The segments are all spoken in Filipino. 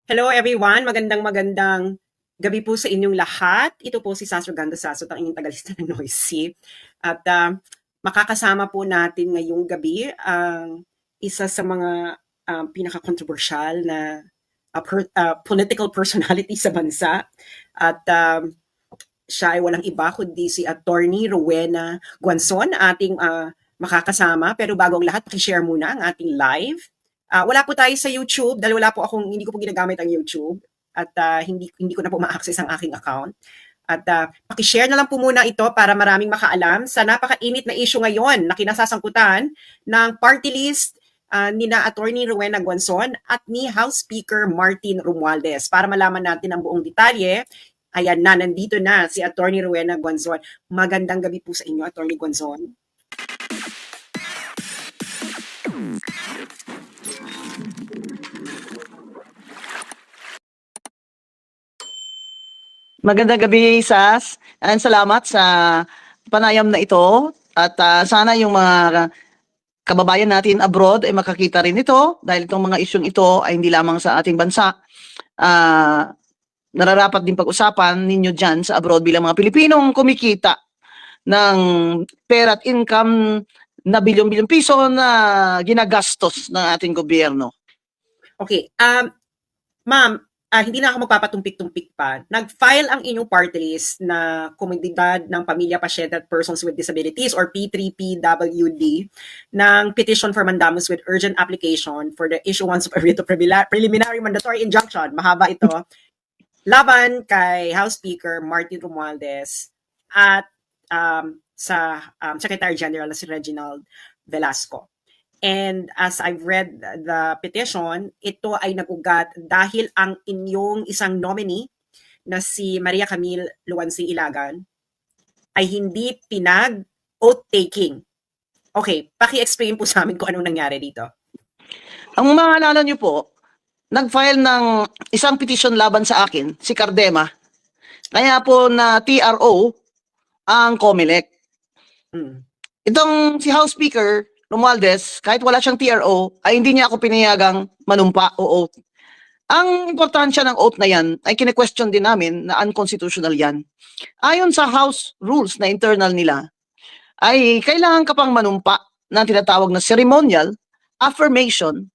Hello everyone, magandang gabi po sa inyong lahat. Ito po si Sasro Ganda Sasot, ang inyong tagalista ng Noisy. At makakasama po natin ngayong gabi ang isa sa mga pinaka-controversial na political personality sa bansa. At siya ay walang iba kundi si Attorney Rowena Guanzon, ating makakasama. Pero bago ang lahat, pakishare muna ang ating live. Wala po tayo sa YouTube dahil hindi ko po ginagamit ang YouTube at hindi ko na po ma-access ang aking account. At paki-share na lang po muna ito para maraming makaalam sa napakainit na issue ngayon na kinasasangkutan ng party list nina Attorney Rowena Guanzon at ni House Speaker Martin Romualdez. Para malaman natin ang buong detalye, ayan na, nandito na si Attorney Rowena Guanzon. Magandang gabi po sa inyo, Attorney Guanzon. Magandang gabi, Sas. And salamat sa panayam na ito. At sana yung mga kababayan natin abroad ay makakita rin ito dahil itong mga isyong ito ay hindi lamang sa ating bansa. Nararapat din pag-usapan ninyo dyan sa abroad bilang mga Pilipinong kumikita ng pera at income na bilyon-bilyon piso na ginagastos ng ating gobyerno. Okay. Ma'am, hindi na ako magpapatumpik-tumpik pa. Nag-file ang inyong party list na Komunidad ng Pamilya Pasyente at Persons with Disabilities or P3PWD ng petition for mandamus with urgent application for the issuance of a writ of preliminary mandatory injunction. Mahaba ito. Laban kay House Speaker Martin Romualdez at sa Secretary General na si Reginald Velasco. And as I've read the petition, ito ay nag-ugat dahil ang inyong isang nominee na si Maria Camille Luwansing Ilagan ay hindi pinag-oath taking. Okay, paki-explain po sa amin kung anong nangyari dito. Ang maalala niyo po, nag-file ng isang petition laban sa akin, si Cardema. Kaya po na TRO ang COMELEC. Itong si House Speaker Romualdez, kahit wala siyang TRO, ay hindi niya ako pinayagang manumpa o oath. Ang importansya ng oath na yan ay kine-question din namin na unconstitutional yan. Ayon sa House rules na internal nila, ay kailangan ka pang manumpa ng tinatawag na ceremonial, affirmation,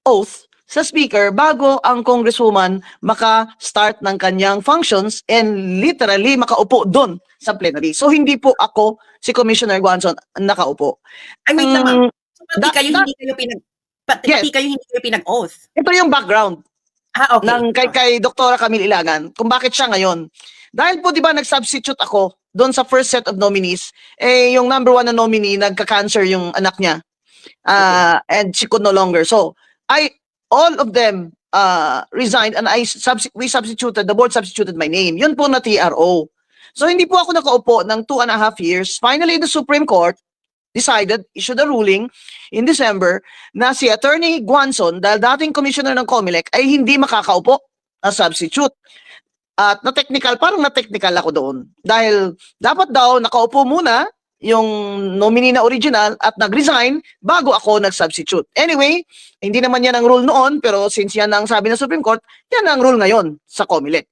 oath sa speaker bago ang congresswoman maka-start ng kanyang functions and literally makaupo doon sa plenary. So hindi po ako si Commissioner Guanzon nakaupo. Ay, wait lang ma'am. So, pati kayo hindi kayo pinag-oath? Ito yung background okay. ng kay Dr. Camille Ilagan kung bakit siya ngayon. Dahil po di ba nag-substitute ako doon sa first set of nominees, yung number 1 na nominee, nagka-cancer yung anak niya. And she could no longer. So, all of them resigned and the board substituted my name. Yun po na TRO. So hindi po ako nakaupo ng 2.5 years. Finally, the Supreme Court issued a ruling in December na si Attorney Guanzon, dahil dating commissioner ng COMELEC, ay hindi makakaupo na substitute. At parang na-technical ako doon. Dahil dapat daw nakaupo muna yung nominee na original at nag-resign bago ako nag-substitute. Anyway, hindi naman yan ang rule noon, pero since yan ang sabi ng Supreme Court, yan ang rule ngayon sa COMELEC.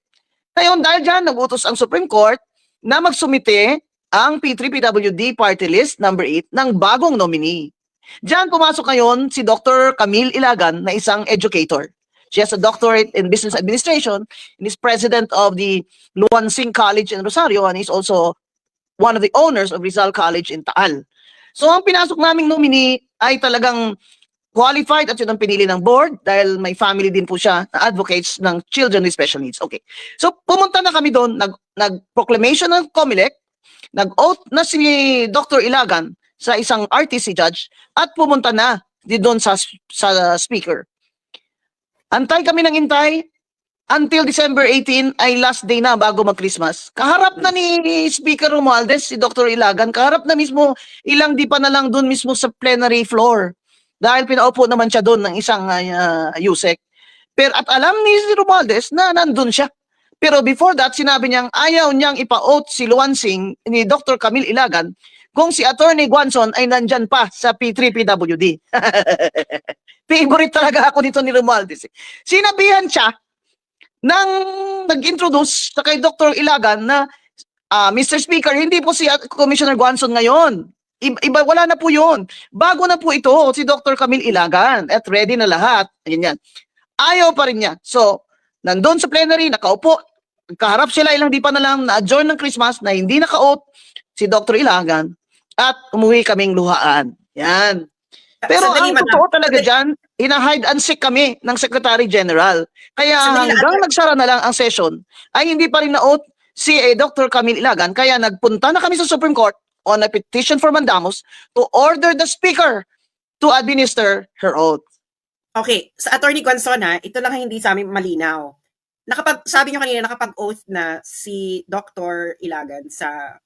Ngayon, dahil dyan, nag-utos ang Supreme Court na magsumite ang P3PWD party list number 8 ng bagong nominee. Diyan pumasok ngayon si Dr. Camille Ilagan na isang educator. She has a doctorate in business administration and is president of the Luwansing College in Rosario and is also one of the owners of Rizal College in Taal. So ang pinasok naming nominee ay talagang qualified at yun ang pinili ng board dahil may family din po siya na advocates ng children with special needs. Okay. So pumunta na kami doon, nag-proclamation ng COMELEC, nag-oath na si Dr. Ilagan sa isang RTC judge at pumunta na doon sa speaker. Antay kami ng intay until December 18 ay last day na bago mag-Christmas. Kaharap na ni Speaker Romualdez, si Dr. Ilagan, kaharap na mismo, ilang di pa na lang doon mismo sa plenary floor. Dahil pinaupo naman siya doon ng isang USEC. Pero at alam ni Romualdez na nandun siya. Pero before that, sinabi niyang ayaw niyang ipa-oath si Luwansing ni Dr. Camille Ilagan kung si Attorney Guanzon ay nandyan pa sa P3PWD. Favorite talaga ako nito ni Romualdez. Sinabihan siya nang nag-introduce sa kay Dr. Ilagan na Mr. Speaker, hindi po si Commissioner Guanzon ngayon. Iba, wala na po yun. Bago na po ito, si Dr. Camille Ilagan at ready na lahat. Ganyan. Ayaw pa rin niya. So, nandun sa plenary, nakaupo, kaharap sila, ilang di pa na lang na-adjourn ng Christmas na hindi naka-oath si Dr. Ilagan at umuwi kaming luhaan. Yan. Pero Sandali, ang totoo talaga dyan, hina-hide and seek kami ng Secretary General. Kaya hanggang nagsara na lang ang session, ay hindi pa rin na-oath si Dr. Camille Ilagan. Kaya nagpunta na kami sa Supreme Court on a petition for mandamus to order the Speaker to administer her oath. Okay, sa Attorney Guanzon, ito lang hindi sa amin malinaw. Sabi niyo kanina, nakapag-oath na si Dr. Ilagan sa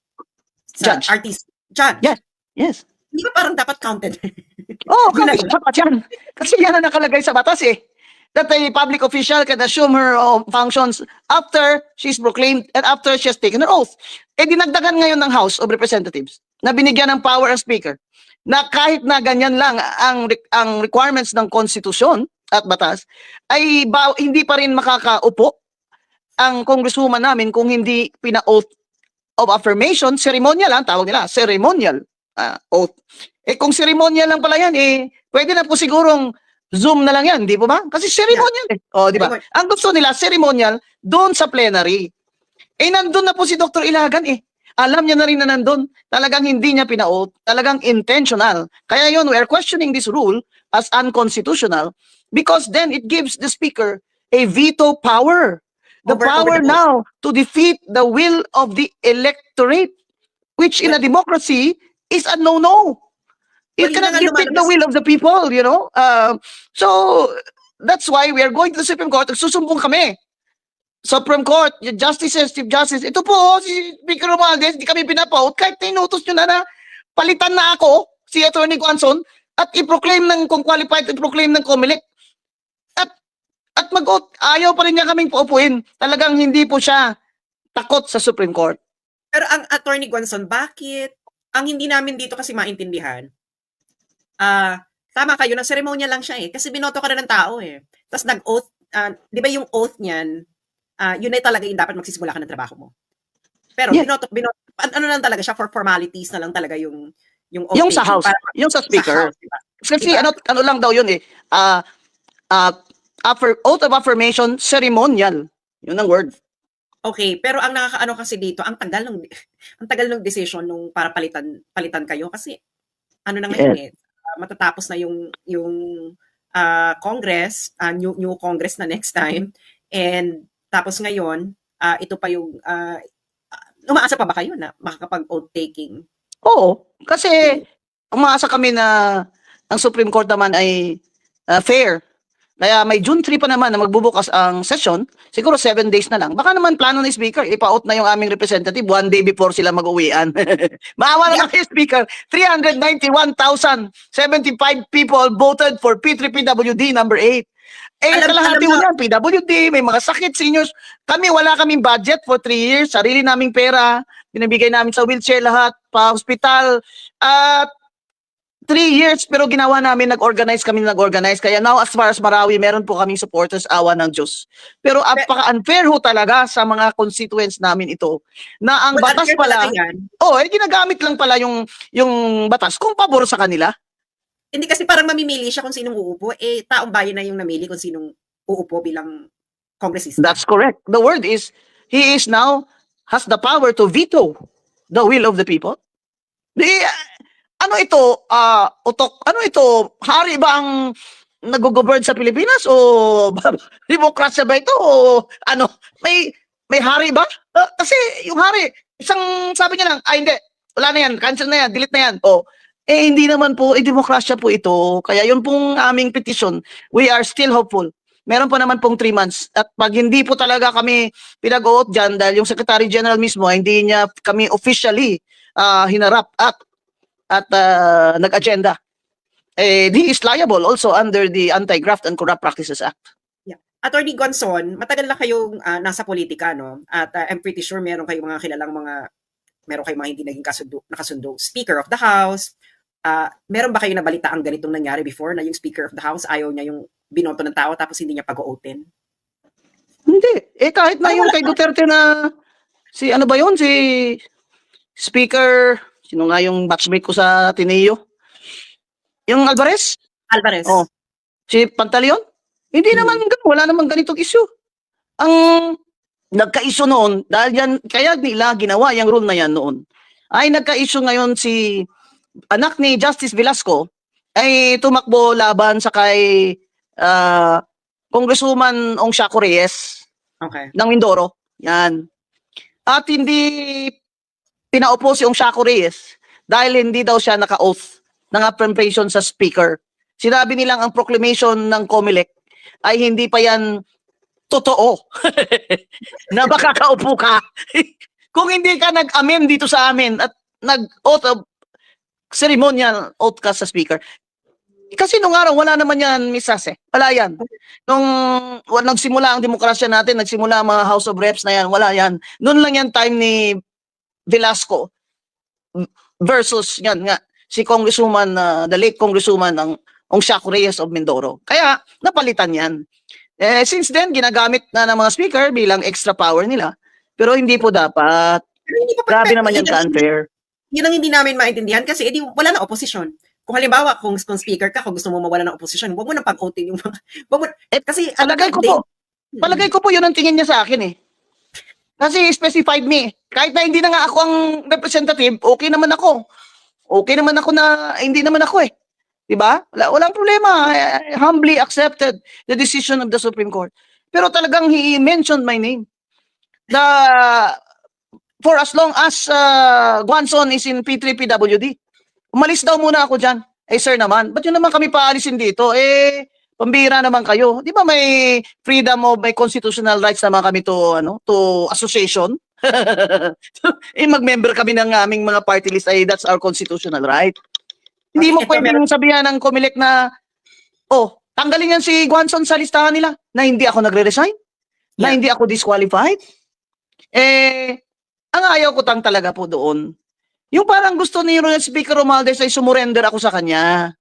Judge. RTC. Judge. Yes. Yes. Hindi ba parang dapat counted? Oh, dapat yan. Kasi yan ang nakalagay sa batas eh. That a public official can assume her functions after she's proclaimed and after she has taken her oath. Eh dinagdagan ngayon ng House of Representatives na binigyan ng power ang Speaker na kahit na ganyan lang ang requirements ng konstitusyon at batas ay hindi pa rin makakaupo ang congresswoman namin kung hindi pina-oath of affirmation, ceremonial lang, tawag nila, ceremonial oath. Eh kung ceremonial lang pala yan, pwede na po sigurong Zoom na lang yan, di po ba? Kasi ceremonial eh. O, di ba? Ang gusto nila, ceremonial, doon sa plenary. Eh, nandun na po si Dr. Ilagan eh. Alam niya na rin na nandun. Talagang hindi niya pina-oath. Talagang intentional. Kaya yun, we are questioning this rule as unconstitutional because then it gives the Speaker a veto power. The power now to defeat the will of the electorate, which in a democracy is a no-no. You cannot defeat the will of the people, you know? So, that's why we are going to the Supreme Court. Susumbong kami. Supreme Court, Justices, Chief Justice, ito po, si Speaker Romualdez, hindi kami pinapaut. Kahit inutos nyo na palitan na ako, si Atty. Guanzon, at i-proclaim kung qualified, i-proclaim ng COMELEC. At mag-oath, ayaw pa rin niya kaming paupuin. Talagang hindi po siya takot sa Supreme Court. Pero ang Atty. Guanzon, bakit? Ang hindi namin dito kasi maintindihan, tama kayo, nag-seremonya lang siya kasi binoto ka na ng tao Tapos nag-oath, di ba yung oath niyan, yun ay talaga yung dapat magsisimula ka ng trabaho mo. Pero binoto, ano lang talaga siya, for formalities na lang talaga yung oath. Yung sa House, yung sa Speaker. Sa House, diba? Kasi ano lang daw yun oath of affirmation, ceremonial. Yun ang word. Okay, pero ang nakakaano kasi dito, ang tagal ng decision nung para palitan kayo kasi ano na ngayon matatapos na yung Congress, new Congress na next time, and tapos ngayon ito pa yung umaasa pa ba kayo na makakapag-oath taking? Oo, kasi umaasa kami na ang Supreme Court naman ay fair. Kaya may June 3 pa naman na magbubukas ang session, siguro 7 days na lang. Baka naman plano ni Speaker, ipa-out na yung aming representative 1 day before sila mag-uwian. Maawa naman kay Speaker, 391,075 people voted for P3PWD number 8. Kalahati mo yan, PWD, may mga sakit, seniors. Kami, wala kaming budget for 3 years, sarili naming pera, binibigay namin sa wheelchair lahat, pa hospital, at 3 years, pero ginawa namin, nag-organize. Kaya now, as far as Marawi, meron po kaming supporters, awa ng Diyos. Pero apaka-unfair ho talaga sa mga constituents namin ito, na ang batas pala, ginagamit lang pala yung batas kung pabor sa kanila. Hindi kasi parang mamimili siya kung sinong uupo, taong bayan na yung namili kung sinong uupo bilang congressista. That's correct. The word is, he is now, has the power to veto the will of the people. Ano ito, utok, ano ito, hari ba ang nag-govern sa Pilipinas o demokrasya ba ito o ano, may hari ba? Kasi yung hari, isang sabi niya lang, hindi, wala na yan, cancel na yan, delete na yan. Hindi naman po, demokrasya po ito. Kaya yun pong aming petition, we are still hopeful. Meron pa naman pong 3 months. At pag hindi po talaga kami pinag-oath dyan, dahil yung Secretary General mismo, hindi niya kami officially hinarap at nag-agenda. He is liable also under the Anti-Graft and Corrupt Practices Act. Yeah. Attorney Guanzon, matagal na kayong nasa politika, no? At I'm pretty sure meron kayong mga kilalang meron kayong mga hindi naging nakasundo. Speaker of the House, Meron ba kayo nabalita ang ganitong nangyari before na yung Speaker of the House ayaw niya yung binoto ng tao tapos hindi niya pag-ootin? Hindi. Kahit na yung kay Duterte na, si ano ba yun? Si Speaker, sino nga yung batchmate ko sa Ateneo? Yung Alvarez? Alvarez. Oh. Si Pantaleon? Hindi naman, wala naman ganitong issue. Ang nagka-issue noon, dahil yan, kaya nila ginawa yung rule na yan noon, ay nagka-issue ngayon si anak ni Justice Velasco ay tumakbo laban sa kay Congresswoman Ong Shaco Reyes ng Mindoro. Yan. At hindi pinaupo si Ong Shaco Reyes dahil hindi daw siya naka-oath ng affirmation sa speaker. Sinabi nilang ang proclamation ng COMELEC ay hindi pa yan totoo na baka kaupo ka. Kung hindi ka nag-amen dito sa amin at nag-oath of ceremonial oath ka sa speaker. Kasi nung araw, wala naman yan, Miss Sase. Wala yan. Nung nagsimula ang demokrasya natin, nagsimula ang mga House of Reps na yan, wala yan. Noon lang yan time ni Velasco versus yan nga, si Congresswoman, the late Congresswoman ng Ong Shaco Reyes of Mindoro. Kaya, napalitan yan. Since then, ginagamit na ng mga speaker bilang extra power nila. Pero hindi po dapat. Grabe naman yan ka-unfair. Yun ang hindi namin maintindihan kasi edi wala na opposition. Kung halimbawa, kung speaker ka, kung gusto mo mawala ng opposition, huwag mo nang pag-outin yung mga... kasi, palagay ko po yun ang tingin niya sa akin eh. Kasi specified me. Kahit na hindi na nga ako ang representative, okay naman ako. Okay naman ako na hindi naman ako eh. Diba? Walang problema. I humbly accepted the decision of the Supreme Court. Pero talagang he mentioned my name. For as long as Guanzon is in P3PWD. Umalis daw muna ako dyan. Sir naman, ba't yun naman kami paalisin dito? Pambira naman kayo. Di ba may freedom of, may constitutional rights naman kami to association? Mag-member kami ng aming mga party list, that's our constitutional right. Hindi mo pwedeng sabihan ng COMELEC na, tanggalin yan si Guanzon sa listahan nila na hindi ako nagre-resign, na hindi ako disqualified. Ang ayaw ko talaga po doon, yung parang gusto ni Speaker Romualdez ay sumurrender ako sa kanya.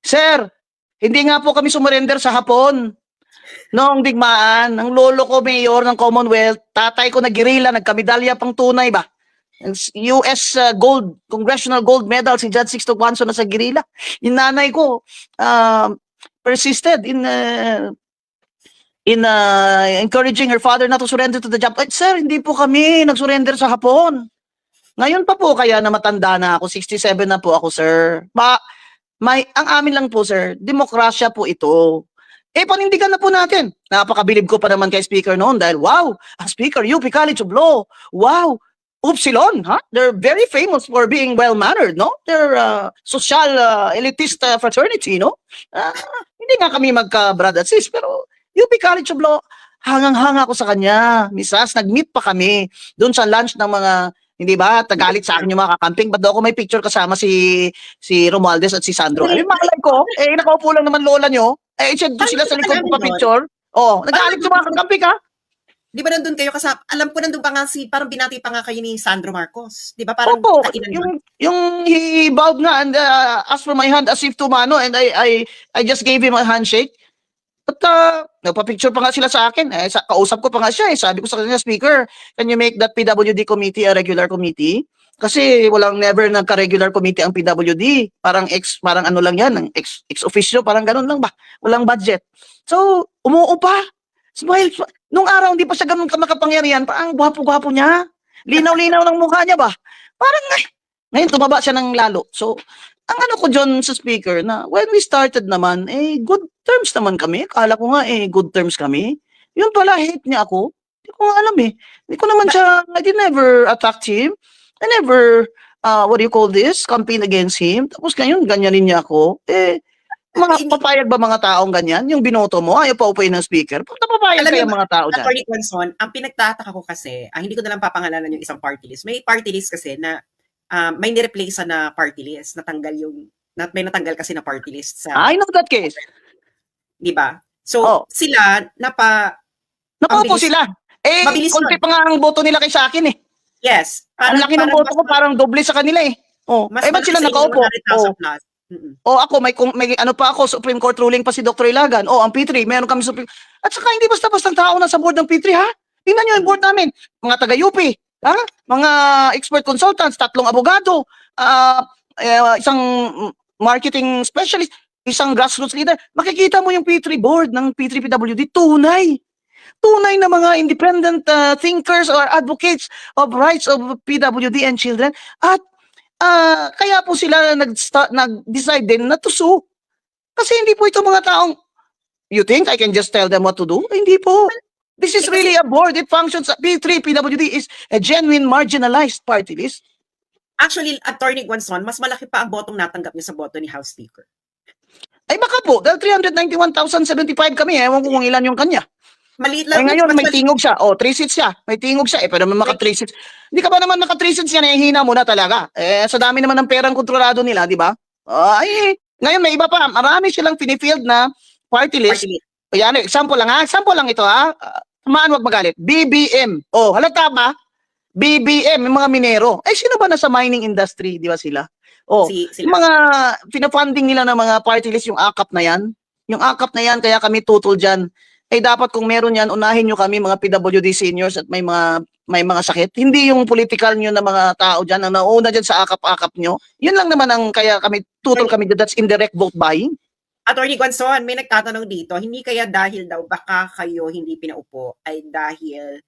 Sir, hindi nga po kami sumurrender sa Hapon. Noong digmaan, ang lolo ko mayor ng Commonwealth, tatay ko nag-guerrilla, nagkamedalya pang tunay ba? US Congressional Gold Medal si Judge Sixto Guanzon na sa guerrilla. Yung nanay ko persisted in encouraging her father not to surrender to the job. Sir, hindi po kami nag-surrender sa Hapon. Ngayon pa po kaya na matanda na ako, 67 na po ako, sir. Ang amin lang po, sir, demokrasya po ito. Panindigan na po natin. Napakabilib ko pa naman kay Speaker noon dahil, wow, Speaker, UP College of Law. Wow, Upsilon, huh? They're very famous for being well-mannered, no? They're social elitist fraternity, no? Hindi nga kami magka-brad at sis, pero UP College of Law, hangang-hanga ako sa kanya. Misas, nag-meet pa kami doon sa lunch ng mga, hindi ba, tagalit sa akin yung mga kakamping. Ba't daw ako may picture kasama si Romualdez at si Sandro? Malay ko, nakaupo lang naman lola nyo. Doon sila sa likod ko pa-picture. Nagalit yung mga kakamping, ha? Di ba nandun kayo kasama? Alam ko nandun pa nga parang binati pa nga kayo ni Sandro Marcos. Di ba parang yung he bowed nga and asked for my hand as if to mano and I just gave him a handshake. At nagpa-picture pa nga sila sa akin. Kausap ko pa nga siya. Sabi ko sa kanya, Speaker, can you make that PWD committee a regular committee? Kasi never nagka-regular committee ang PWD. Parang ano lang yan, ex officio, parang ganun lang ba? Walang budget. So, umuo pa. Smile. Nung araw, hindi pa siya ganun makapangyarihan. Parang gwapo-gwapo niya. Linaw-linaw ng mukha niya ba? Parang ngayon tumaba siya ng lalo. So, ang ano ko dyan sa Speaker na when we started naman, good terms naman kami. Akala ko nga, good terms kami. Yun pala, hate niya ako. Hindi ko nga alam eh. Hindi ko naman siya, I did never attack him. I never, what do you call this? Campaign against him. Tapos ngayon, ganyanin niya ako. Papayag ba mga taong ganyan? Yung binoto mo, ayaw pa upuin ng Speaker. Papayag kayo mga tao dyan. Attorney Guanzon, ang pinagtataka ko kasi, hindi ko na lang papangalanan yung isang party list. May party list kasi na may nireplace na party list, may natanggal kasi na party list sa... I know that case. Di ba? So, sila, napaupo sila. Konti pa nga ang boto nila kay sa akin eh. Yes. Ang laki ng boto ko, parang doble sa kanila eh. Oh, Mas ba't malaki sila sa inyo nakaupo? 100,000 plus. Mm. O ako, may ano pa ako, Supreme Court ruling pa si Dr. Ilagan. O, ang P3, meron kami Supreme. At saka hindi basta-bastang tao na sa board ng P3, ha? Tingnan nyo yung board namin. Mga taga-UP, ha? Mga expert consultants, 3 abogado, isang marketing specialist, isang grassroots leader. Makikita mo yung P3 board ng P3PWD, tunay. Tunay na mga independent thinkers or advocates of rights of PWD and children. At kaya po sila nag-decide din na to sue. Kasi hindi po ito mga taong, you think I can just tell them what to do? Hindi po. This is really a board. It functions, P3, PWD is a genuine marginalized party list. Actually, Attorney Guanzon, mas malaki pa ang botong natanggap niyo sa boto ni House Speaker. Ay baka po, dahil 391,075 kami, ewan ko kung ilan yung kanya. Maliit Ay lang. ngayon, mas may tingog siya. O, 3 seats siya. May tingog siya. Pero may maka 3 seats. Hindi ka ba naman naka 3 seats yan, hina mo na talaga. Sa dami naman ng perang kontrolado nila, di ba? Ngayon may iba pa. Marami silang pinifield na party list. Yan, example lang ha. Example lang ito ha. Tamaan, wag magalit. BBM. Oh, halata ba? BBM, yung mga minero. Sino ba nasa mining industry, di ba sila? Oh, yung mga pinafunding nila ng mga party list, yung AKAP na yan. Yung AKAP na yan, kaya kami tutol dyan. Dapat kung meron yan, unahin nyo kami mga PWD seniors at may mga sakit. Hindi yung political nyo na mga tao dyan, ang nauna dyan sa akap-akap nyo. Yun lang naman ang kaya kami, tutol kami, that's indirect vote buying. Attorney Guanzon, may nagtatanong dito, hindi kaya dahil daw baka kayo hindi pinaupo ay dahil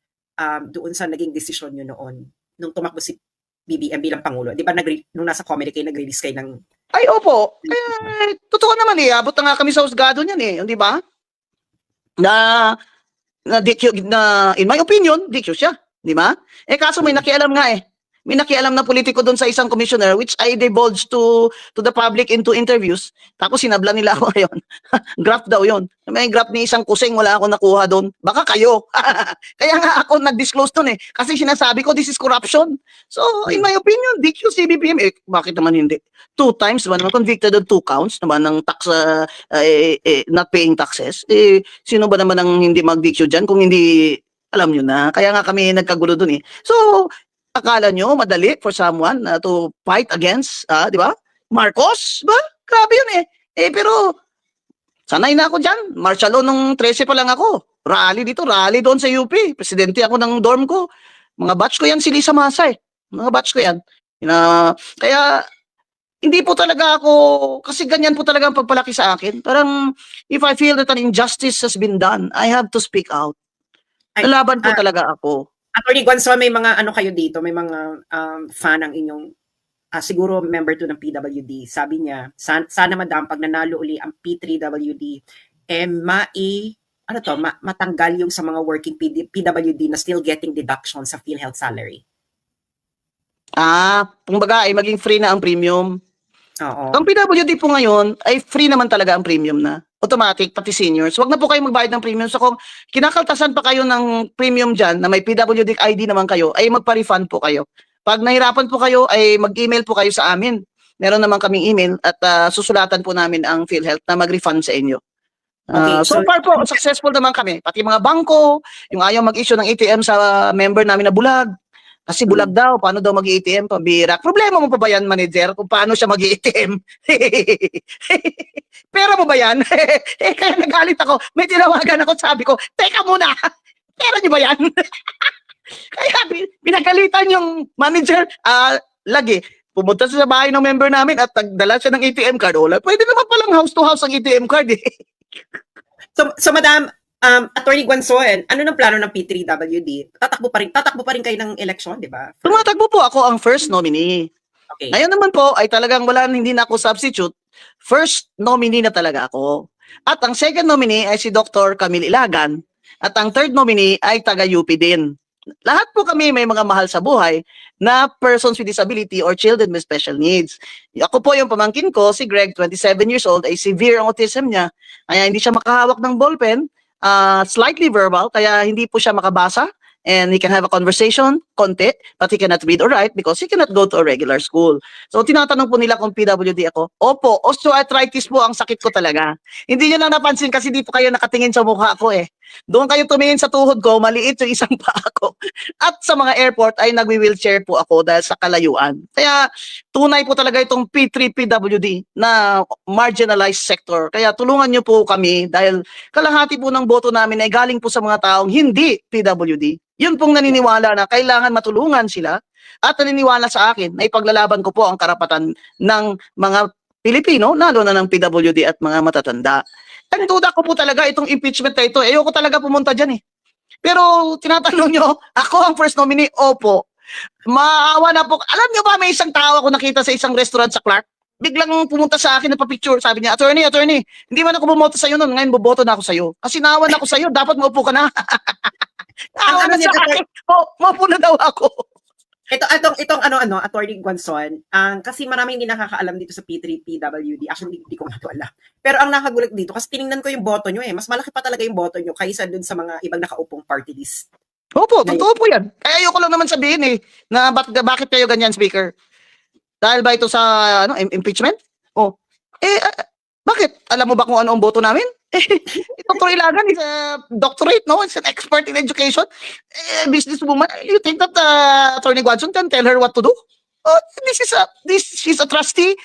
doon sa naging desisyon nyo noon, nung tumakbo si BBM bilang Pangulo. Di ba nung nasa comedy kayo, nag-release kayo ng... Ay, opo. Totoo naman abot na nga kami sa husgado niyan di ba? Na in my opinion, DQ siya, di ba? Kaso may nakialam nga May nakialam na politiko doon sa isang commissioner which I divulged to the public into interviews. Tapos sinabla nila ako ngayon. Graph daw yon. May graph ni isang kusing, wala ako nakuha doon. Baka kayo. Kaya nga ako nag-disclose doon Kasi sinasabi ko, this is corruption. So, in my opinion, DQ si BBM. Bakit naman hindi? 2 times naman convicted on 2 counts naman ng tax, not paying taxes. Sino ba naman ang hindi mag-DQ dyan kung hindi, alam nyo na. Kaya nga kami nagkagulo doon So, akala nyo madali for someone to fight against, di ba? Marcos, ba? Grabe yun pero, sanay na ako dyan. Martial law nung 13 pa lang ako. Rally dito, rally doon sa UP. Presidente ako ng dorm ko. Mga batch ko yan si Lisa Masay. Mga batch ko yan. Kaya, hindi po talaga ako, kasi ganyan po talaga ang pagpalaki sa akin. Parang, if I feel that an injustice has been done, I have to speak out. Lalaban po talaga ako. Attorney Guanzon, may mga ano kayo dito, may mga fan ng inyong, siguro member 2 ng PWD. Sabi niya, sana madam, pag nanalo uli ang P3WD, matanggal yung sa mga working PWD na still getting deduction sa PhilHealth salary. Kumbaga ay maging free na ang premium. Oo. Ang PWD po ngayon ay free naman talaga ang premium na. Automatic, pati seniors. Wag na po kayo magbayad ng premium. So kung kinakaltasan pa kayo ng premium dyan na may PWD ID naman kayo, ay magpa-refund po kayo. Pag nahirapan po kayo, ay mag-email po kayo sa amin. Meron naman kaming email at susulatan po namin ang PhilHealth na mag-refund sa inyo. So far po, successful naman kami. Pati mga bangko, yung ayaw mag-issue ng ATM sa member namin na bulag. Kasi bulag daw, paano daw mag-ATM, pambira. Problema mo pa ba yan, manager, kung paano siya mag-ATM? Pera mo ba yan? Kaya nagalit ako. May tinawagan ako, sabi ko, teka muna, pera niyo ba yan? Kaya pinagalitan yung manager, lagi, pumunta sa bahay ng member namin at nagdala siya ng ATM card. Pwede naman palang house to house ang ATM card So madam, Attorney Guanzon, ano ng plano ng P3WD? Tatakbo pa rin kayo ng eleksyon, di ba? Tumatakbo po ako ang first nominee. Okay. Ngayon naman po ay talagang hindi na ako substitute. First nominee na talaga ako. At ang second nominee ay si Dr. Camille Ilagan. At ang third nominee ay taga-UP din. Lahat po kami may mga mahal sa buhay na persons with disability or children with special needs. Ako po yung pamangkin ko, si Greg, 27 years old, ay severe ang autism niya. Kaya hindi siya makahawak ng ballpen. Slightly verbal, kaya hindi po siya makabasa and he can have a conversation, konti, but he cannot read or write because he cannot go to a regular school. So, tinatanong po nila kung PWD ako. Opo, osteoarthritis po ang sakit ko talaga. Hindi nyo lang napansin kasi di po kayo nakatingin sa mukha ko Doon kayo tumingin sa tuhod ko, maliit yung isang paa ko. At sa mga airport ay nagwi-wheelchair po ako dahil sa kalayuan. Kaya, tunay po talaga itong P3PWD na marginalized sector. Kaya tulungan niyo po kami dahil kalahati po ng boto namin ay galing po sa mga taong hindi PWD. Yun pong naniniwala na kailangan matulungan sila at naniniwala sa akin na ipaglalaban ko po ang karapatan ng mga Pilipino, lalo na ng PWD at mga matatanda. Ang duda ko po talaga itong impeachment na ito. Ayoko talaga pumunta dyan eh. Pero tinatanong nyo, ako ang first nominee? Opo. Maawa na po. Alam nyo ba, may isang tao ako nakita sa isang restaurant sa Clark. Biglang pumunta sa akin na pa-picture. Sabi niya, attorney, hindi man ako bumoto sa'yo noon. Ngayon boboto na ako sa'yo. Kasi naawan ako sa'yo. Dapat maupo ka na. Naawa na sa akin. Maupo na daw ako. Itong Attorney Guanzon, kasi maraming hindi nakakaalam dito sa P3PWD. Actually, hindi ko nga ito alam. Pero ang nakagulat dito, kasi tiningnan ko yung boto nyo mas malaki pa talaga yung boto nyo kaysa dun sa mga ibang nakaupong party list. Opo, totoo po yan. Kaya ayoko lang naman sabihin na bakit kayo ganyan, Speaker? Dahil ba ito sa impeachment? Bakit? Alam mo ba kung ano ang boto namin? Dr. Ilagan is a doctorate, no? It's an expert in education. Businesswoman. You think that Attorney Guanzon can tell her what to do? She's a trustee,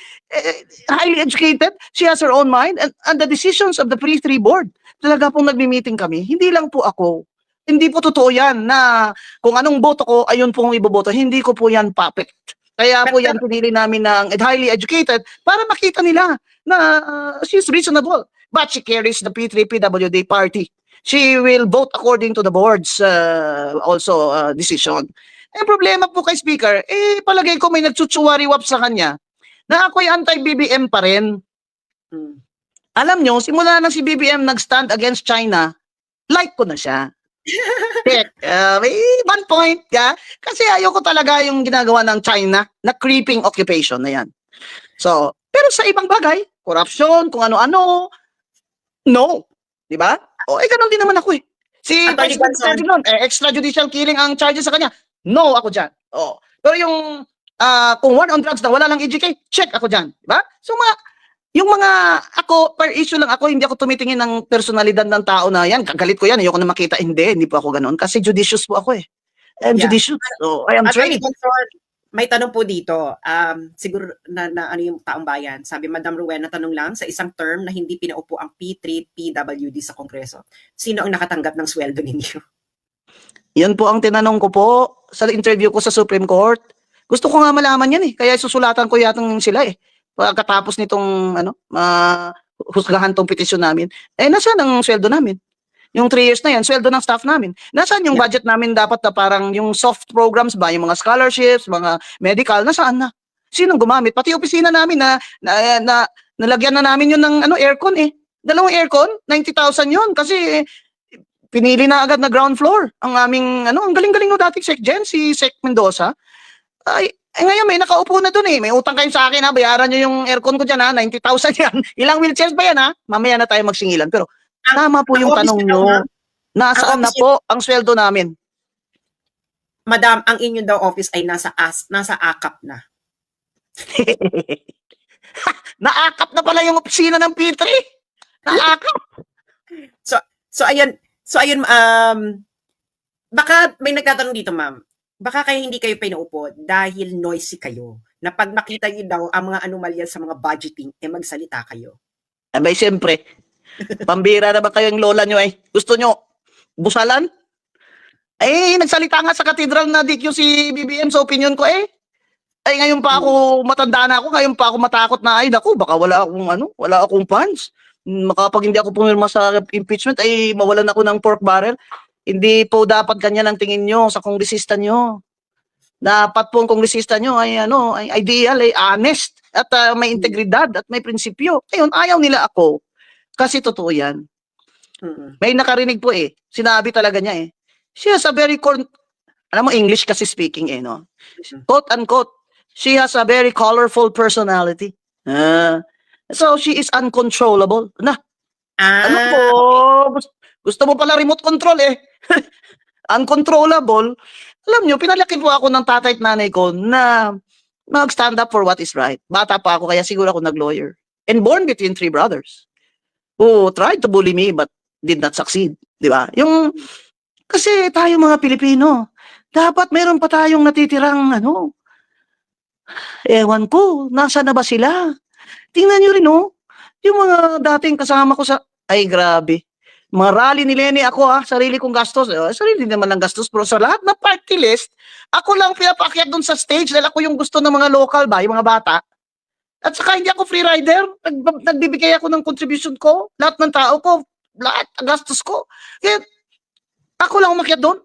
highly educated. She has her own mind. And the decisions of the P3 board, talaga pong nagmi-meeting kami. Hindi lang po ako. Hindi po totoo yan na kung anong boto ko, ayun po ang iboboto. Hindi ko po yan puppet. Kaya po yan pinili namin ng highly educated para makita nila na she's reasonable. But she carries the P3PWD party. She will vote according to the board's also decision. Problema po kay Speaker, palagay ko may nagtsutsuriwap sa kanya na ako'y anti-BBM pa rin. Alam nyo, simula na si BBM nag-stand against China, like ko na siya. May 1 point ka. Kasi ayoko talaga yung ginagawa ng China na creeping occupation na yan. So, pero sa ibang bagay, corruption, kung ano-ano, no. Diba? Ganun din naman ako eh. Si President Ferdinand, extrajudicial killing ang charges sa kanya. No, ako dyan. Pero yung kung war on drugs na wala lang EJK, check ako dyan. Diba? So, yung mga, ako, per issue lang ako, hindi ako tumitingin ng personalidad ng tao na yan. Kagalit ko yan, ayoko na makita. Hindi po ako ganun. Kasi judicious po ako eh. I'm judicious. So, I am trained. May tanong po dito, siguro na ano yung taong bayan. Sabi, Madam Rowena, tanong lang, sa isang term na hindi pinaupo ang P3PWD sa Kongreso, sino ang nakatanggap ng sweldo ninyo? Yan po ang tinanong ko po sa interview ko sa Supreme Court. Gusto ko nga malaman yan eh. Kaya susulatan ko yatang sila eh. Pagkatapos nitong husgahan tong petisyon namin, nasaan ang sweldo namin? Yung 3 years na yan, sweldo ng staff namin. Nasaan yung budget namin dapat na parang yung soft programs ba, yung mga scholarships, mga medical, nasaan na? Sinong gumamit? Pati opisina namin na nalagyan na namin yun ng aircon eh. 2 aircon, 90,000 yun kasi pinili na agad na ground floor. Ang aming, ang galing-galing no dating Sec Gen, si Sec Mendoza. Ngayon may nakaupo na dun eh. May utang kayo sa akin ha, bayaran nyo yung aircon ko dyan ha, 90,000 yan. Ilang wheelchairs ba yan ha? Mamaya na tayo magsingilan. Pero tama po yung tanong nyo. Nasaan na po ang sweldo namin? Madam, ang inyong daw office ay nasa akap na. Naakap na pala yung opisina ng P3. Naakap. So ayun, baka may nagtatanong dito, ma'am. Baka kaya hindi kayo pinaupo dahil noisy kayo. Na pag makita niyo daw ang mga anomalya sa mga budgeting, magsalita kayo. Abay, siyempre. Pambira na ba kayong lola nyo eh? Gusto nyo busalan? Nagsalita nga sa katedral na DQ si BBM sa opinion ko eh. Ngayon pa ako, matanda na ako, ngayon pa ako matakot na naku, baka wala akong funds. Makapag hindi ako pumirma sa impeachment, mawalan ako ng pork barrel. Hindi po dapat ganyan ang tingin nyo sa kongresista nyo. Dapat po ang kongresista nyo ay ideal, honest, at may integridad at may prinsipyo. Ayun, ayaw nila ako. Kasi totoo yan. May nakarinig po sinabi talaga niya she has a very, alam mo English kasi speaking no? Quote unquote, she has a very colorful personality. So she is uncontrollable. Ano po? Okay. Gusto mo pala remote control Uncontrollable. Alam nyo, pinalaki po ako ng tatay at nanay ko na mag-stand up for what is right. Bata pa ako, kaya siguro ako nag-lawyer. And born between 3 brothers who tried to bully me but did not succeed. Di ba? Kasi tayo mga Pilipino, dapat meron pa tayong natitirang Ewan ko, nasaan na ba sila? Tingnan niyo rin, oh. Yung mga dating kasama ko sa... Ay, grabe. Mga rally ni Lenny, ako sarili kong gastos. Sarili naman ng gastos, pero sa lahat ng party list, ako lang pinapaakyat doon sa stage dahil ako yung gusto ng mga local ba, yung mga bata. At saka hindi ako free rider. Nagbibigay ako ng contribution ko. Lahat ng tao ko, lahat ang gastos ko. Kaya ako lang umakyat doon.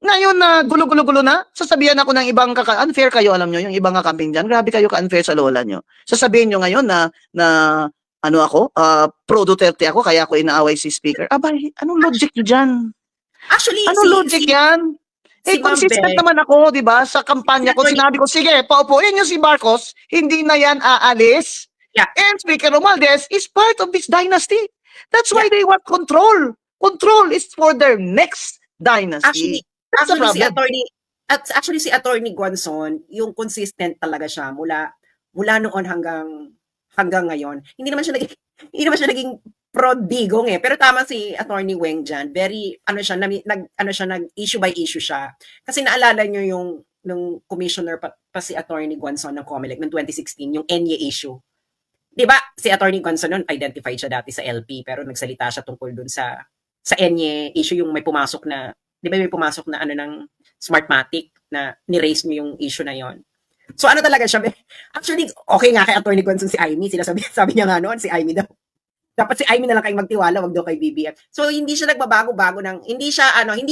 Ngayon na gulo-gulo-gulo na, sasabihan ako ng ibang unfair kayo, alam nyo, yung ibang kakamping dyan, grabe kayo ka-unfair sa lola nyo. Sasabihin nyo ngayon na ano ako, pro Duterte ako, kaya ako inaaway si speaker. Abay, anong logic nyo dyan? Actually, Anong logic yan? si Ma'am Consistent Beth, naman ako, di ba? Sa kampanya ko, sinabi ko, sige, paupuin nyo si Marcos, hindi na yan aalis. Yeah. And Speaker Romualdez is part of this dynasty. That's why they want control. Control is for their next dynasty. Actually, si Attorney Guanzon, yung consistent talaga siya mula noon hanggang ngayon. Hindi naman siya naging pro-digong pero tama si Attorney Weng diyan. Very nag-issue by issue siya. Kasi naalala niyo yung nung commissioner pa si Attorney Guanzon ng COMELEC noong 2016, yung ENYE issue. 'Di ba? Si Attorney Guanzon noon identified siya dati sa LP pero nagsalita siya tungkol dun sa ENYE issue, yung may pumasok na, di ba may pumasok na ng Smartmatic na ni-raise niyo yung issue na yon. So ano talaga siya? Actually, okay nga kay Attorney Guanzon si Amy. Sabi niya nga noon, si Amy daw. Dapat si Amy na lang kayong magtiwala, wag daw kay BBM. So hindi siya nagbabago-bago hindi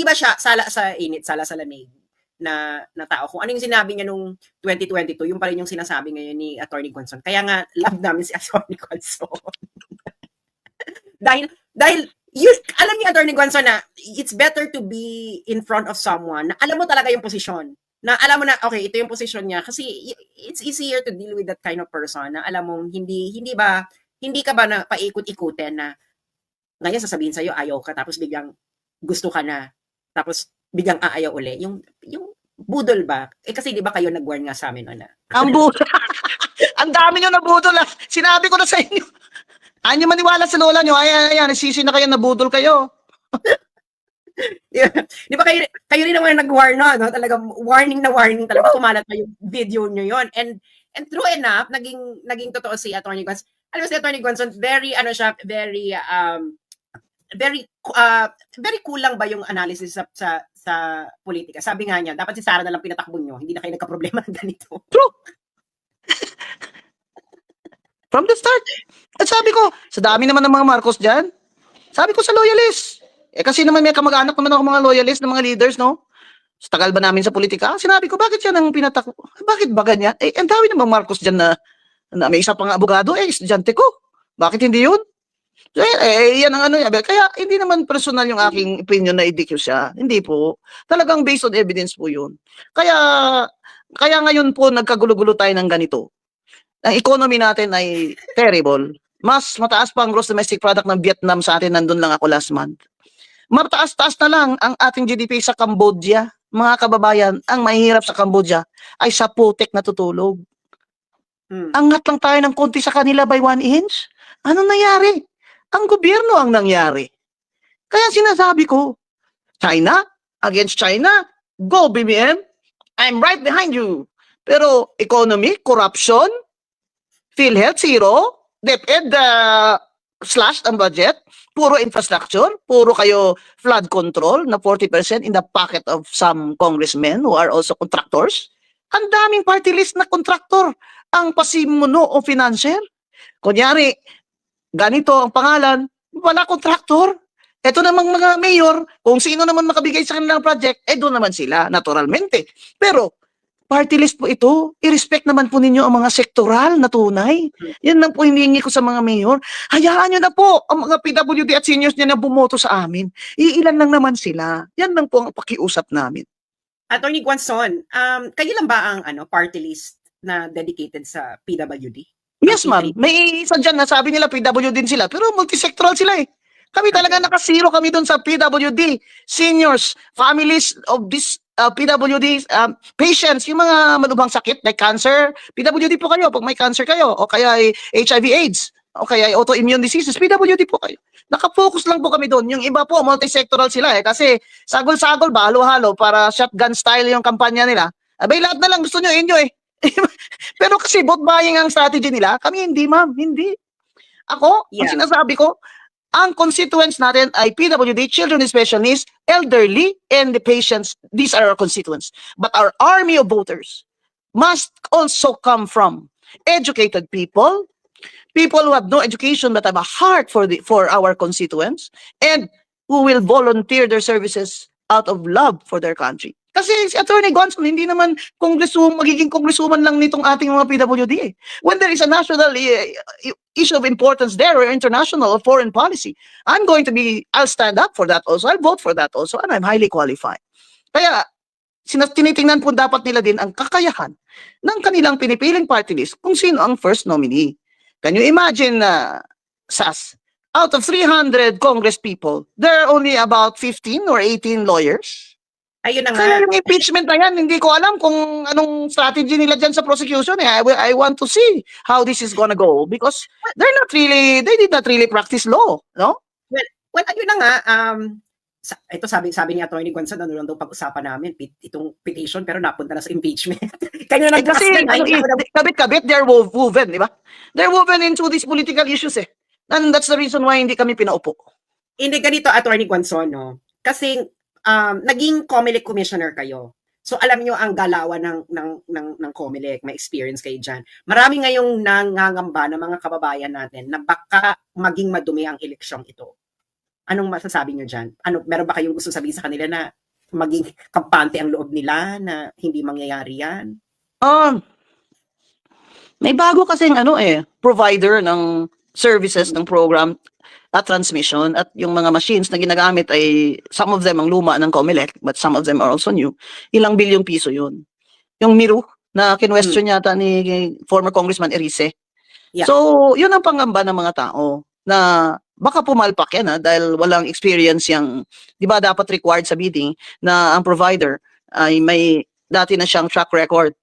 ba siya sala sa init, sala sa lamig na tao. Kung ano yung sinabi niya nung 2022, yung pa rin yung sinasabi ngayon ni Attorney Guanzon. Kaya nga, love namin si Attorney Guanzon. dahil alam ni Attorney Guanzon na it's better to be in front of someone na alam mo talaga yung posisyon. Na alam mo na, okay, ito yung posisyon niya. Kasi it's easier to deal with that kind of person na alam mong hindi ka ba na paikot-ikutin na ngayon sasabihin sa'yo ayaw ka tapos biglang gusto ka na tapos biglang aayaw uli. Yung budol ba? Kasi di ba kayo nag-warn nga sa amin na. Ang budol. Ang dami nyo na budol. Sinabi ko na sa inyo. Ayaw nyo maniwala sa lola nyo. Ayan, sisi na kayo, nabudol kayo. Yeah. Di ba kayo rin naman nag-warn, no? Talagang warning talaga. Kumalat na yung video nyo yon. And true enough, naging totoo si Attorney Guanzon. Alam mo si Attorney Guanzon, very kulang ba yung analysis sa politika. Sabi nga niya, dapat si Sara na lang pinatakbo nyo. Hindi na kayo nagka-problema ng ganito. True. From the start. At sabi ko, sa dami naman ng mga Marcos dyan, sabi ko sa loyalist. Kasi naman may kamag-anak naman ako mga loyalist ng mga leaders, no? Sa tagal ba namin sa politika? Sinabi ko, bakit yan ang pinatakbo? Bakit ba ganyan? Ang dami naman Marcos dyan na may isa pang abogado, estudyante ko. Bakit hindi yun? So, yan ang kaya hindi naman personal yung aking opinion na i-DQ siya. Hindi po. Talagang based on evidence po yun. Kaya ngayon po nagkagulo-gulo tayo ng ganito. Ang economy natin ay terrible. Mas mataas pa ang gross domestic product ng Vietnam sa atin. Nandun lang ako last month. Mataas-taas na lang ang ating GDP sa Cambodia. Mga kababayan, ang mahihirap sa Cambodia ay sa putik natutulog. Angat lang tayo ng konti sa kanila by 1 inch. Anong nangyari? Ang gobyerno ang nangyari. Kaya sinasabi ko, China against China, go BBM, I'm right behind you. Pero economy, corruption, PhilHealth, zero, DepEd, slashed ang budget, puro infrastructure, puro kayo flood control na 40% in the pocket of some congressmen who are also contractors. Ang daming party list na contractor ang pasimuno o financier. Kunyari, ganito ang pangalan, wala contractor. Ito namang mga mayor, kung sino naman makabigay sa kanilang project, doon naman sila, naturalmente. Pero, party list po ito, i-respect naman po ninyo ang mga sektoral na tunay. Yan lang po hinihingi ko sa mga mayor. Hayaan nyo na po ang mga PWD at seniors niya na bumoto sa amin. Iilan lang naman sila. Yan lang po ang pakiusap namin. Attorney Guanzon, kayo lang ba ang party list na dedicated sa PWD? Yes, ma'am. May isa dyan na sabi nila PWD din sila, pero multisectoral sila eh. Kami talaga nakasiro kami doon sa PWD, seniors, families of this PWD, patients, yung mga malubhang sakit like cancer, PWD po kayo pag may cancer kayo, o kaya ay HIV AIDS, o kaya ay autoimmune diseases, PWD po kayo. Nakafocus lang po kami doon. Yung iba po, multisectoral sila kasi sagol-sagol ba, halo-halo para shotgun style yung kampanya nila. Abay, lahat na lang gusto nyo inyo eh. Pero kasi vote buying ang strategy nila, kami hindi, ma'am, hindi. Ako, ang Yeah. sinasabi ko, ang constituents natin ay PWD, children with special needs, elderly, and the patients. These are our constituents. But our army of voters must also come from educated people, people who have no education but have a heart for our constituents, and who will volunteer their services out of love for their country. Kasi si Attorney Gonson, hindi naman magiging congresswoman lang nitong ating mga PWD. When there is a national issue of importance there, or international or foreign policy, I'll stand up for that also. I'll vote for that also, and I'm highly qualified. Kaya, tinitingnan po dapat nila din ang kakayahan ng kanilang pinipiling party list kung sino ang first nominee. Can you imagine, SAS, out of 300 Congress people, there are only about 15 or 18 lawyers? Ayun na nga. Kaya yung impeachment na yan, hindi ko alam kung anong strategy nila dyan sa prosecution. I want to see how this is gonna go because they did not really practice law, no? Well, ayun na nga. Ito sabi ni Attorney Gonzalo, ano lang daw pag-usapan namin, itong petition, pero napunta na sa impeachment. Kanya na Kasi kabit-kabit, they're woven, di ba? They're woven into these political issues eh. And that's the reason why hindi kami pinaupo. Hindi ganito, Attorney Gonzalo, kasi naging COMELEC commissioner kayo. So alam niyo ang galawan ng COMELEC, may experience kayo diyan. Marami ngayong nangangamba ng mga kababayan natin na baka maging madumi ang eleksyong ito. Anong masasabi niyo diyan? Meron ba kayong gusto sabihin sa kanila na maging kampante ang loob nila na hindi mangyayari 'yan? May bago kasing provider ng services ng program at transmission, at yung mga machines na ginagamit ay some of them ang luma ng COMELEC but some of them are also new. Ilang bilyong piso yun. Yung Miru na kinwestiyon yata ni former Congressman Erice. Yeah. So, yun ang pangamba ng mga tao na baka pumalpak yan dahil walang experience yung, di ba dapat required sa bidding na ang provider ay may dati na siyang track record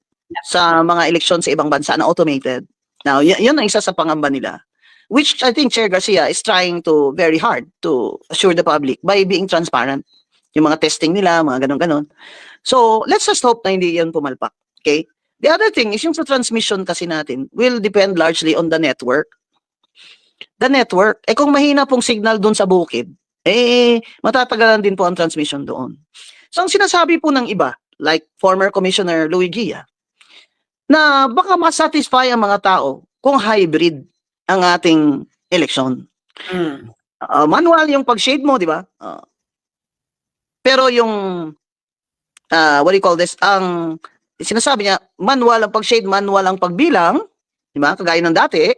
sa mga eleksyon sa ibang bansa na automated. Now, yun ang isa sa pangamba nila, which I think Chair Garcia is trying to very hard to assure the public by being transparent. Yung mga testing nila, mga ganon-ganon. So, let's just hope na hindi yan pumalpak. Okay? The other thing is yung sa transmission kasi natin will depend largely on the network. The network, kung mahina pong signal dun sa bukid, matatagalan din po ang transmission doon. So, ang sinasabi po ng iba, like former Commissioner Louie Gia, na baka masatisfy ang mga tao kung hybrid ang ating eleksyon. Manual yung pag-shade mo, di ba? Pero yung, what do you call this? Ang sinasabi niya, manual ang pag-shade, manual ang pagbilang, di ba? Kagaya ng dati.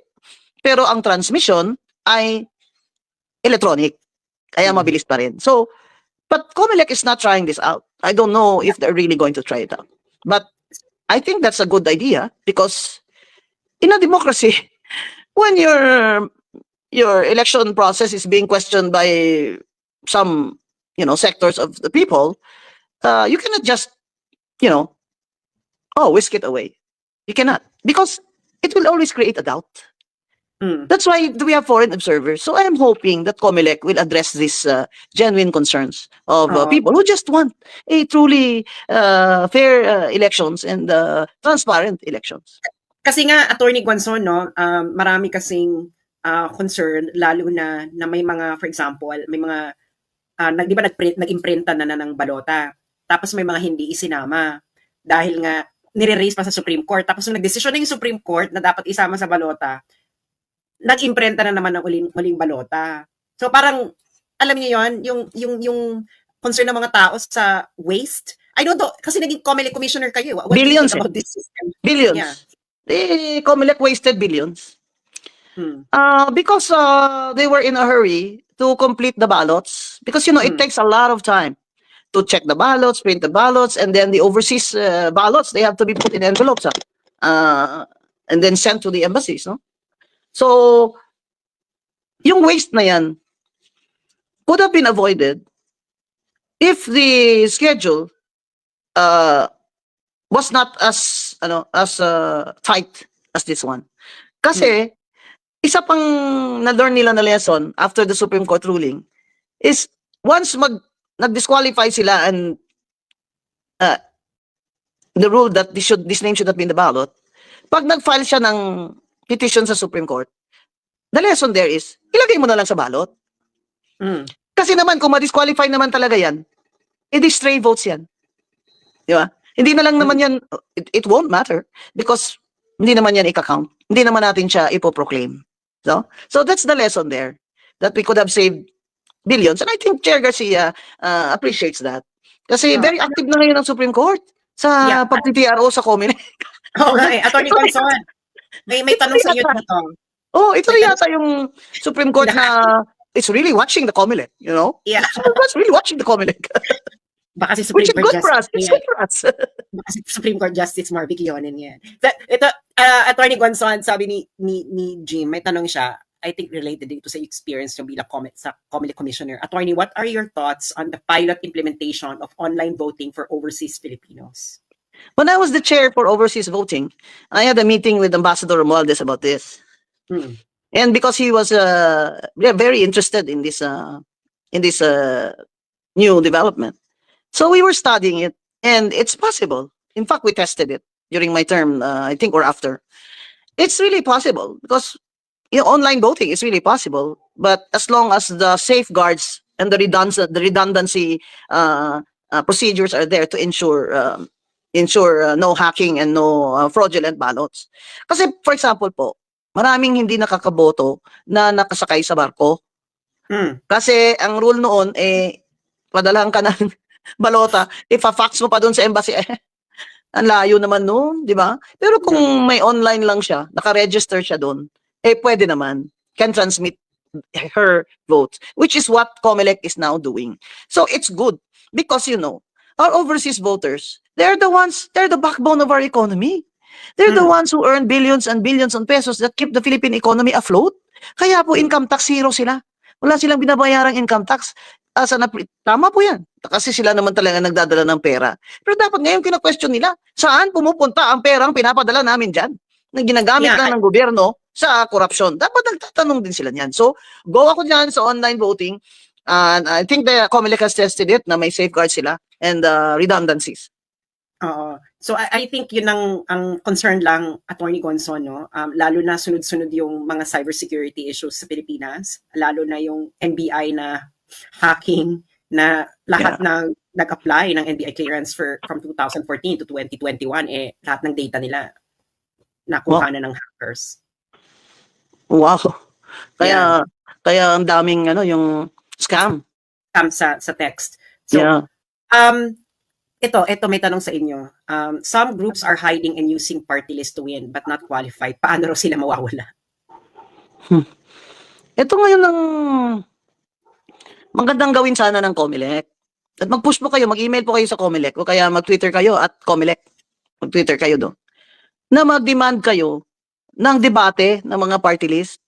Pero ang transmission ay electronic. Kaya mabilis pa rin. So, but COMELEC is not trying this out. I don't know if they're really going to try it out. But I think that's a good idea because in a democracy, when your election process is being questioned by some, sectors of the people, you cannot just, whisk it away. You cannot, because it will always create a doubt. That's why we have foreign observers. So I am hoping that COMELEC will address these genuine concerns of people who just want a truly fair elections and transparent elections. Kasi nga, Attorney Guanzon, marami kasing concern, lalo na may mga, for example, may mga, di ba nag-imprinta na ng balota, tapos may mga hindi isinama, dahil nga, nire-raise pa sa Supreme Court, tapos nung nag-desisyon na yung Supreme Court na dapat isama sa balota, nag-imprinta na naman ng uling balota. So parang, alam niyo yon yung concern ng mga tao sa waste. I don't know, kasi naging COMELEC commissioner kayo. What Billions. do you think about this system? Billions. Yeah. The COMELEC wasted billions. Because they were in a hurry to complete the ballots. Because, it takes a lot of time to check the ballots, print the ballots, and then the overseas ballots, they have to be put in envelopes and then sent to the embassies. No? So, yung waste na yan could have been avoided if the schedule was not as tight as this one. Kasi isa pang na-learn nila na lesson after the Supreme Court ruling is once nag-disqualify sila and the rule that this name should not be in the ballot, pag nag-file siya ng petition sa Supreme Court, the lesson there is, ilagay mo na lang sa balot. Mm. Kasi naman, kung ma-disqualify naman talaga yan, edi stray votes yan. Di ba? Hindi na lang naman yan, it won't matter because hindi naman yan ika-count. Hindi naman natin siya ipoproclaim. So that's the lesson there, that we could have saved billions. And I think Chair Garcia appreciates that. Kasi very active na ngayon ang Supreme Court sa pag-TTRO sa COMELEC. Okay, Attorney Gonzon, may tanong sa iyo dito. Oh, ito yata yung Supreme Court na is really watching the COMELEC, you know? Yeah. Supreme Court's really watching the COMELEC. Baka si Supreme Court Justice. It's good for us. Baka si Supreme Court Justice Marvick Leonen yan. Ito, Attorney Gonzon, sabi ni Jim, may tanong siya, I think related dito sa experience niyo bilang sa COMELEC Commissioner. Attorney, what are your thoughts on the pilot implementation of online voting for overseas Filipinos? When I was the chair for overseas voting, I had a meeting with Ambassador Romualdez about this. And because he was very interested in this new development, so we were studying it, and it's possible. In fact, we tested it during my term, I think, or after. It's really possible because online voting is really possible, but as long as the safeguards and the redundancy procedures are there to ensure no hacking and no fraudulent ballots. Kasi, for example po, maraming hindi nakakaboto na nakasakay sa barko. Kasi ang rule noon, padalahan ka ng balota, ifa-fax mo pa doon sa embassy, ang layo naman noon, di ba? Pero kung may online lang siya, naka-register siya doon, pwede naman, can transmit her votes, which is what COMELEC is now doing. So it's good because, our overseas voters, they're the backbone of our economy. They're the ones who earn billions and billions of pesos that keep the Philippine economy afloat. Kaya po income tax zero sila. Wala silang binabayarang income tax. Tama po yan. Kasi sila naman talaga nagdadala ng pera. Pero dapat ngayon kina-question nila, saan pumupunta ang perang pinapadala namin dyan? Na ginagamit lang ng gobyerno sa korupsyon. Dapat nagtatanong din sila niyan. So, go ako dyan sa online voting. And I think the COMELEC has tested it na may safeguards sila and redundancies. So I think yun ang concern lang, Attorney Gonzon, no? Lalo na sunod-sunod yung mga cybersecurity issues sa Pilipinas, lalo na yung NBI na hacking na lahat ng nag-apply ng NBI clearance from 2014 to 2021, lahat ng data nila nakuha na ng hackers. Wow. Kaya ang daming yung scam sa text. So, ito may tanong sa inyo. Some groups are hiding and using party list to win but not qualified. Paano raw sila mawawala? Ito ngayon ang magandang gawin sana ng COMELEC. At mag-push po kayo, mag-email po kayo sa COMELEC o kaya mag-Twitter kayo at COMELEC. Mag-Twitter kayo doon. Na mag-demand kayo ng debate ng mga party list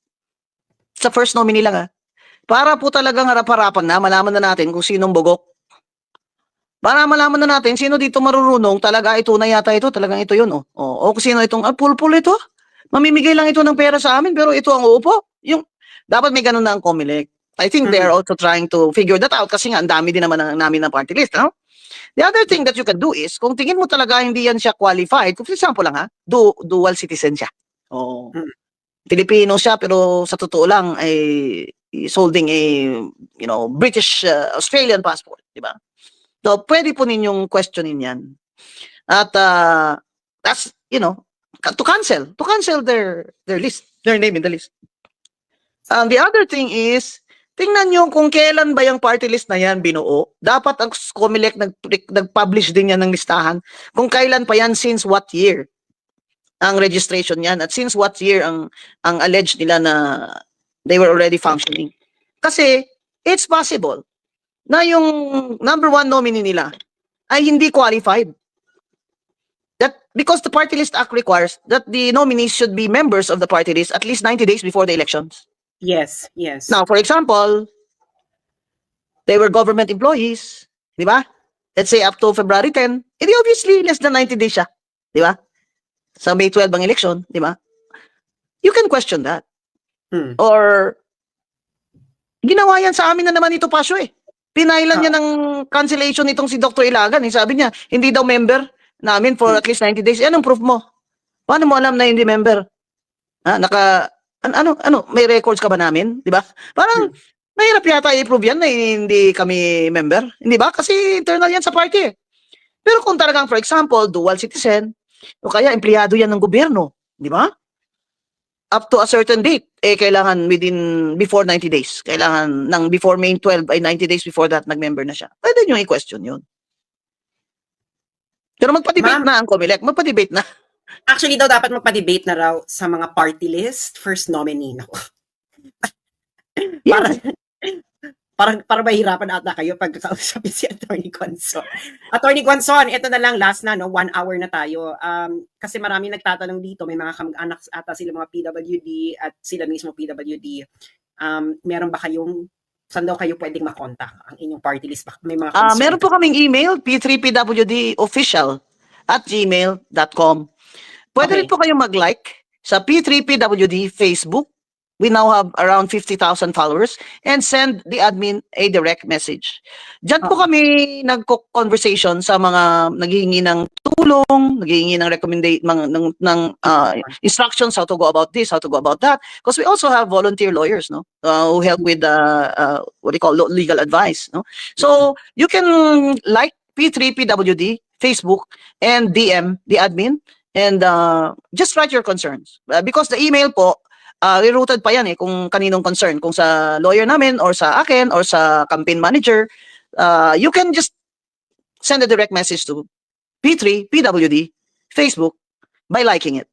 sa first nominee lang para po talagang harap-harapan na malaman na natin kung sinong bugok. Para malaman na natin sino dito marurunong talaga ito na yata ito, talagang ito yun. O kung sino itong pulpul ito. Mamimigay lang ito ng pera sa amin pero ito ang uupo. Dapat may ganun na ang COMELEC. I think they're also trying to figure that out kasi nga ang dami din naman namin ng party list. No? The other thing that you can do is kung tingin mo talaga hindi yan siya qualified, for example lang dual citizen siya. Pilipino siya pero sa totoo lang ay is holding a British Australian passport, di ba? So pwede po ninyong questionin yan. At that's to cancel their list, their name in the list. The other thing is tingnan nyo kung kailan ba yung party list na yan binuo. Dapat ang COMELEC nag-publish din yan ng listahan kung kailan pa yan, since what year ang registration yan at since what year ang alleged nila na they were already functioning. Kasi it's possible na yung number one nominee nila ay hindi qualified. That because the Party List Act requires that the nominees should be members of the party list at least 90 days before the elections. Yes. Now, for example, they were government employees, di ba? Let's say up to February 10, edi obviously less than 90 days siya, di ba? Sa May 12 ang election, di ba? You can question that. Or ginawa yan sa amin na naman ito, Pasyo Pinailan niya ng cancellation itong si Dr. Ilagan. Sabi niya, hindi daw member namin for at least 90 days. Anong proof mo? Paano mo alam na hindi member? May records ka ba namin? Di ba? Parang, mahirap yata i-prove yan na hindi kami member. Hindi ba? Kasi internal yan sa party. Pero kung talagang, for example, dual citizen, o kaya empleyado yan ng gobyerno, di ba? Up to a certain date, kailangan before 90 days. Kailangan before May 12 ay 90 days before that, nag-member na siya. Pwede nyo i-question yun. Pero magpa-debate na ang COMELEC. Magpa-debate na. Actually daw, dapat magpa-debate na raw sa mga party list, first nominee. Nako. Yes. Para mahirapan ata kayo pag kakausapin si Attorney Guanzon. Attorney Guanzon, ito na lang, last na, no? 1 hour na tayo. Kasi marami nagtatanong dito, may mga kamag-anak ata sila mga PWD at sila mismo PWD. Meron ba kayong, saan daw kayo pwedeng makontak ang inyong party list? May mga meron po kaming email, p3pwd@gmail.com. Pwede rin po kayong mag-like sa P3PWD Facebook. We now have around 50,000 followers, and send the admin a direct message. Diyan po kami nagko-conversation sa mga naghihingi ng tulong, naghihingi ng instructions how to go about this, how to go about that. Because we also have volunteer lawyers, no, who help with what they call legal advice, no. So you can like P3PWD Facebook and DM the admin, and just write your concerns, because the email po, rerouted pa yan kung kaninong concern, kung sa lawyer namin or sa akin or sa campaign manager. You can just send a direct message to P3 PWD Facebook by liking it.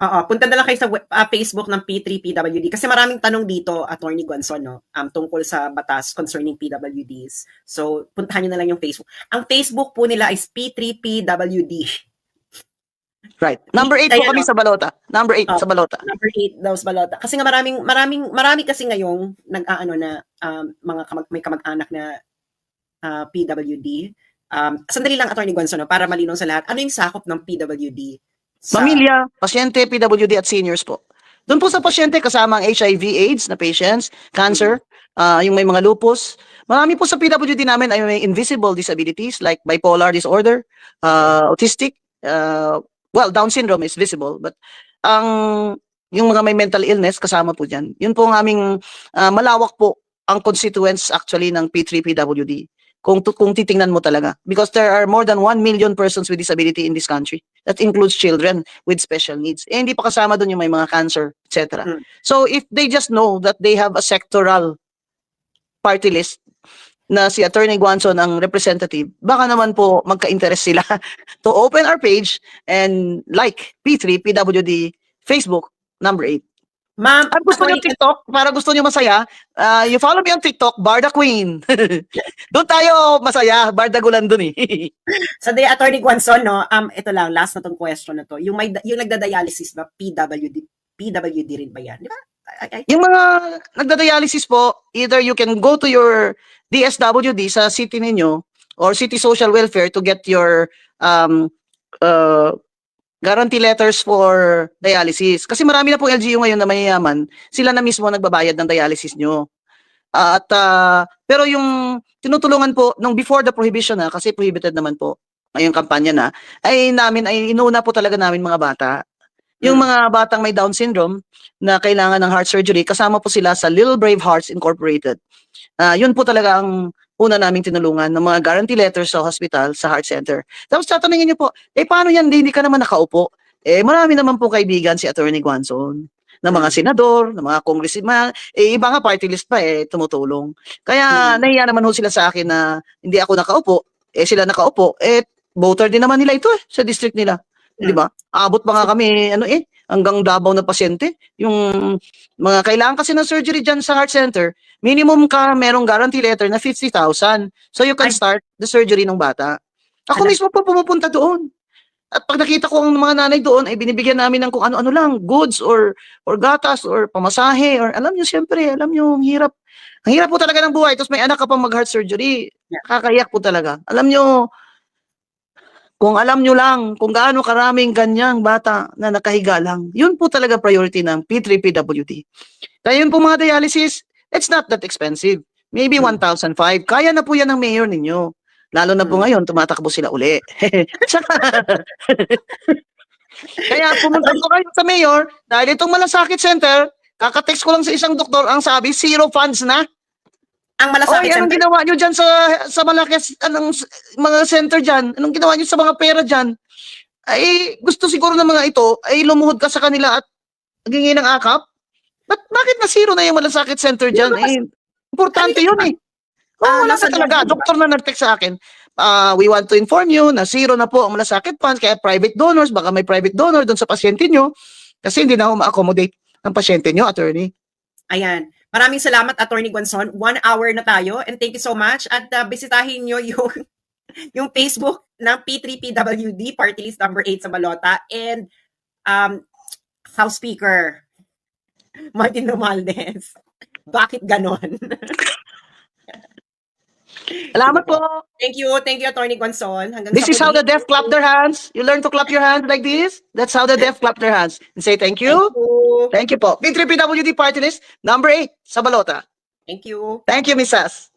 Punta na lang kayo sa Facebook ng P3 PWD kasi maraming tanong dito, Attorney Guanzon, no, tungkol sa batas concerning PWDs. So puntahan niyo na lang yung Facebook. Ang Facebook po nila is P3 PWD. Right. Number 8 po kami sa balota. Number 8 sa balota. Number 8 daw sa balota. Kasi nga marami kasi ngayong nag-aano na may kamag-anak na PWD. Sandali lang, Attorney Guanzon, no, para malinaw sa lahat. Ano yung sakop ng PWD? Pamilya, pasyente, PWD at seniors po. Doon po sa pasyente kasama ang HIV/AIDS na patients, cancer, yung may mga lupus. Marami po sa PWD namin ay may invisible disabilities like bipolar disorder, autistic, Down syndrome is visible, but yung mga may mental illness kasama po dyan. Yun po ang aming malawak po ang constituents actually ng P3PWD. Kung titingnan mo talaga. Because there are more than 1 million persons with disability in this country. That includes children with special needs. Hindi pa kasama doon yung may mga cancer, etc. So if they just know that they have a sectoral party list, na si Attorney Guanzon ang representative, baka naman po magka-interest sila to open our page and like P3 PWD Facebook number 8. Ma'am, at gusto niyo TikTok, para gusto niyo masaya, you follow me on TikTok, Barda Queen. Doon tayo masaya, Barda Gulan doon Sa Attorney Guanzon, no, ito lang, last na tong question na to. Yung nagda-dialysis ba, PWD rin ba yan? Di ba? Yung mga nagda-dialysis po, either you can go to your DSWD sa city ninyo or City Social Welfare to get your guarantee letters for dialysis. Kasi marami na pong LGU ngayon na mayayaman, sila na mismo nagbabayad ng dialysis nyo. Pero yung tinutulungan po, nung before the prohibition kasi prohibited naman po ngayong kampanya na, ay inuuna po talaga namin mga bata. Yung mga batang may Down syndrome na kailangan ng heart surgery, kasama po sila sa Little Brave Hearts Incorporated. Yun po talaga ang una naming tinulungan ng mga guarantee letters sa hospital, sa heart center. Tapos tatanungin niyo po, paano yan? Hindi ka naman nakaupo. Marami naman po kaibigan si Attorney Guanzon, ng mga senador, ng mga congressman, iba nga party list pa tumutulong. Kaya nahiya naman ho sila sa akin na hindi ako nakaupo, sila nakaupo, voter din naman nila ito sa district nila. Di ba? Abot pa nga kami, hanggang Davao na pasyente. Yung mga kailangan kasi ng surgery dyan sa heart center, minimum ka merong guarantee letter na 50,000. So you can start the surgery ng bata. Ako mismo po pumupunta doon. At pag nakita ko ang mga nanay doon, ay binibigyan namin ng kung ano-ano lang, goods or gatas or pamasahe or alam nyo, siyempre, alam nyo, ang hirap. Ang hirap po talaga ng buhay. Tapos may anak ka pang mag-heart surgery. Kakaiyak po talaga. Alam nyo, kung alam nyo lang kung gaano karaming ganyang bata na nakahiga lang, yun po talaga priority ng P3PWD. Kaya yun po mga dialysis, it's not that expensive. Maybe 1,500. Kaya na po yan ng mayor ninyo. Lalo na po ngayon, tumatakbo sila uli. Kaya pumunta ko kayo sa mayor, dahil itong Malasakit Center, kakatext ko lang sa isang doktor, ang sabi, 0 funds na. Ang Malasakit Anong Center. ginawa nyo dyan sa malaki, mga center dyan? Anong ginawa nyo sa mga pera dyan? Ay, gusto siguro ng mga ito, ay lumuhod ka sa kanila at gingi ng akap? Bakit na 0 na yung Malasakit Center dyan? Importante yun eh. Wala nasa ka talaga. loob, Doktor na nag-text sa akin. We want to inform you na 0 na po ang Malasakit funds, kaya private donors, baka may private donor doon sa pasyente nyo. Kasi hindi na ako ma-accommodate ng pasyente nyo, attorney. Ayan. Maraming salamat, Attorney Guanzon. 1 hour na tayo and thank you so much. At bisitahin nyo yung Facebook ng P3PWD, Party List number 8 sa Balota, and House Speaker Martin Romualdez. Bakit ganon? Salamat po. Thank you, Attorney Guanzon. This is how the deaf clap their hands. You learn to clap your hands like this. That's how the deaf clap their hands. And say thank you. Thank you po. P3PWD Party List number 8 sa Balota. Thank you. Thank you, Miss Sas.